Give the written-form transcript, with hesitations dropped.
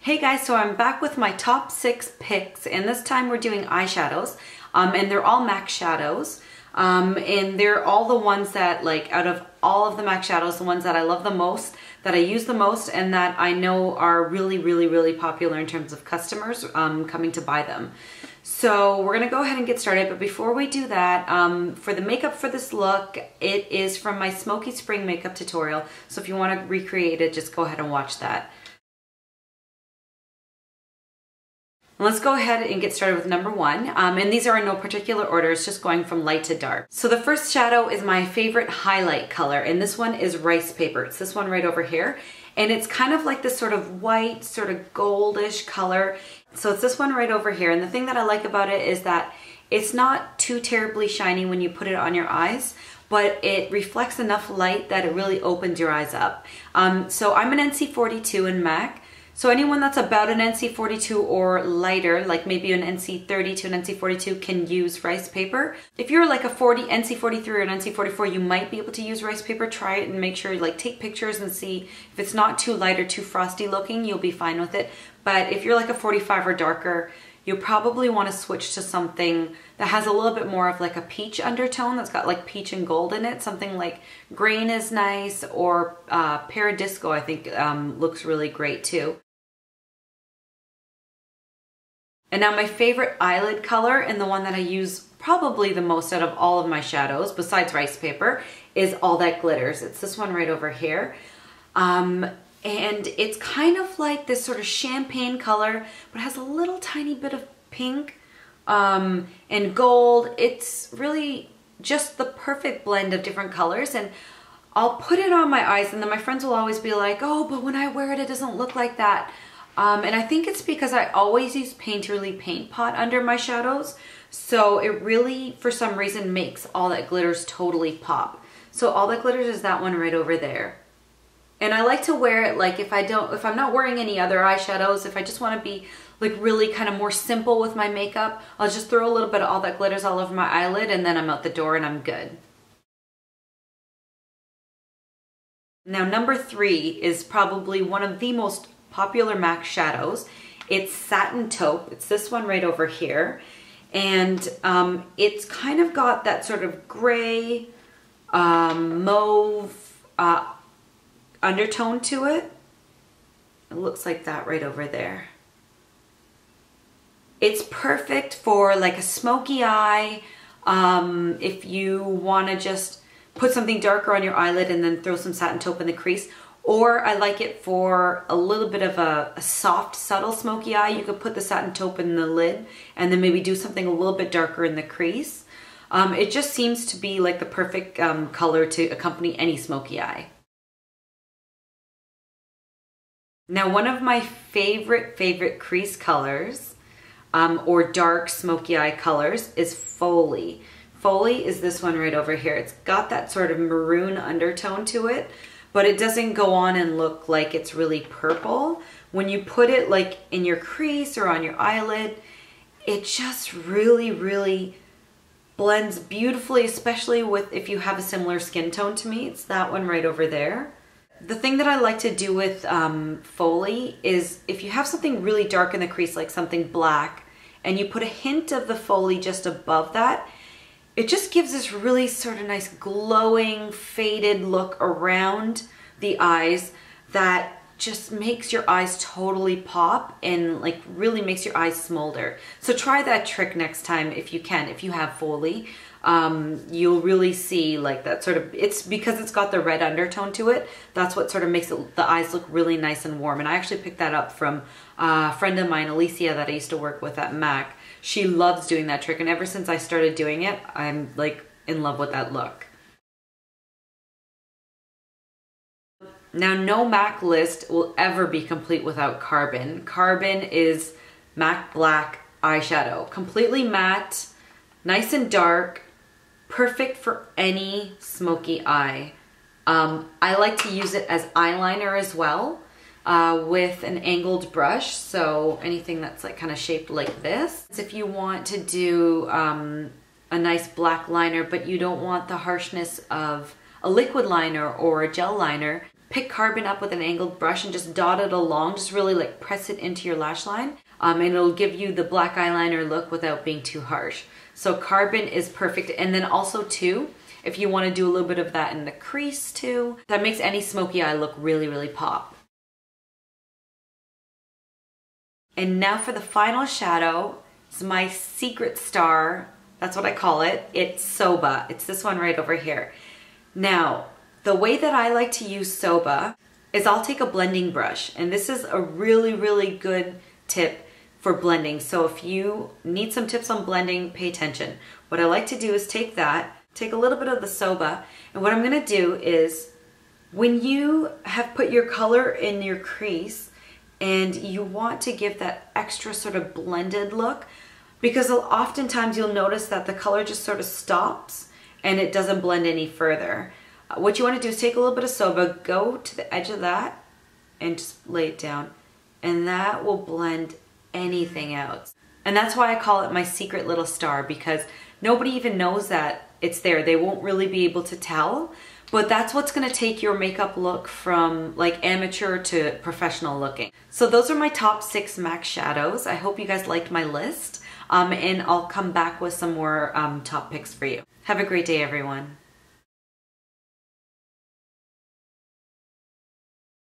Hey guys, so I'm back with my top 6 picks, and this time we're doing eyeshadows, and they're all MAC shadows, and they're all the ones that, like, out of all of the MAC shadows, the ones that I love the most, that I use the most, and that I know are really popular in terms of customers coming to buy them. So we're gonna go ahead and get started, but before we do that, for the makeup for this look, it is from my Smoky Spring makeup tutorial, so if you wanna recreate it, just go ahead and watch that. Let's go ahead and get started with number 1. And these are in no particular order, it's just going from light to dark. So the first shadow is my favorite highlight color, and this one is Ricepaper. It's this one right over here. And it's kind of like this sort of white, sort of goldish color. So it's this one right over here. And the thing that I like about it is that it's not too terribly shiny when you put it on your eyes, but it reflects enough light that it really opens your eyes up. So I'm an NC42 in MAC. So anyone that's about an NC42 or lighter, like maybe an NC30 to an NC42, can use Ricepaper. If you're like a NC43 or an NC44, you might be able to use Ricepaper. Try it and make sure you take pictures and see if it's not too light or too frosty looking, you'll be fine with it. But if you're like a 45 or darker, you probably want to switch to something that has a little bit more of like a peach undertone, that's got like peach and gold in it. Something like Grain is nice, or Paradisco I think looks really great too. And now my favorite eyelid color, and the one that I use probably the most out of all of my shadows, besides Ricepaper, is All That Glitters. It's this one right over here. And it's kind of like this sort of champagne color, but has a little tiny bit of pink and gold. It's really just the perfect blend of different colors. And I'll put it on my eyes, and then my friends will always be like, oh, but when I wear it, it doesn't look like that. And I think it's because I always use Painterly Paint Pot under my shadows. So it really, for some reason, makes All That Glitters totally pop. So All That Glitters is that one right over there. And I like to wear it like if I'm not wearing any other eyeshadows, if I just want to be like really kind of more simple with my makeup, I'll just throw a little bit of All That Glitters all over my eyelid, and then I'm out the door and I'm good. Now number 3 is probably one of the most popular MAC shadows. It's Satin Taupe. It's this one right over here. And it's kind of got that sort of gray, mauve undertone to it. It looks like that right over there. It's perfect for like a smoky eye, if you want to just put something darker on your eyelid and then throw some Satin Taupe in the crease. Or I like it for a little bit of a soft, subtle smoky eye. You could put the Satin Taupe in the lid and then maybe do something a little bit darker in the crease. It just seems to be like the perfect color to accompany any smoky eye. Now, one of my favorite crease colors or dark smoky eye colors is Folie. Folie is this one right over here. It's got that sort of maroon undertone to it, but it doesn't go on and look like it's really purple. When you put it like in your crease or on your eyelid, it just really blends beautifully, especially with if you have a similar skin tone to me. It's that one right over there. The thing that I like to do with Folie is if you have something really dark in the crease, like something black, and you put a hint of the Folie just above that, it just gives this really sort of nice glowing, faded look around the eyes that just makes your eyes totally pop and like really makes your eyes smolder. So try that trick next time if you can. If you have Folie, you'll really see like that sort of, it's because it's got the red undertone to it. That's what sort of makes it, the eyes look really nice and warm. And I actually picked that up from a friend of mine, Alicia, that I used to work with at MAC. She loves doing that trick, and ever since I started doing it, I'm like in love with that look. Now, no MAC list will ever be complete without Carbon. Carbon is MAC Black eyeshadow. Completely matte, nice and dark, perfect for any smoky eye. I like to use it as eyeliner as well. With an angled brush, so anything that's like kind of shaped like this. If you want to do a nice black liner, but you don't want the harshness of a liquid liner or a gel liner, pick Carbon up with an angled brush and just dot it along. Just really like press it into your lash line. And it'll give you the black eyeliner look without being too harsh. So Carbon is perfect. And then also too, if you want to do a little bit of that in the crease too, that makes any smoky eye look really, really pop. And now for the final shadow, it's my secret star. That's what I call it. It's Soba. It's this one right over here. Now, the way that I like to use Soba is I'll take a blending brush, and this is a really, really good tip for blending. So if you need some tips on blending, pay attention. What I like to do is take that, take a little bit of the Soba, and what I'm gonna do is when you have put your color in your crease and you want to give that extra sort of blended look, because oftentimes you'll notice that the color just sort of stops and it doesn't blend any further. What you want to do is take a little bit of Soba, go to the edge of that and just lay it down, and that will blend anything out. And that's why I call it my secret little star, because nobody even knows that it's there. They won't really be able to tell, but that's what's going to take your makeup look from like amateur to professional looking. So those are my top 6 MAC shadows. I hope you guys liked my list. And I'll come back with some more top picks for you. Have a great day, everyone.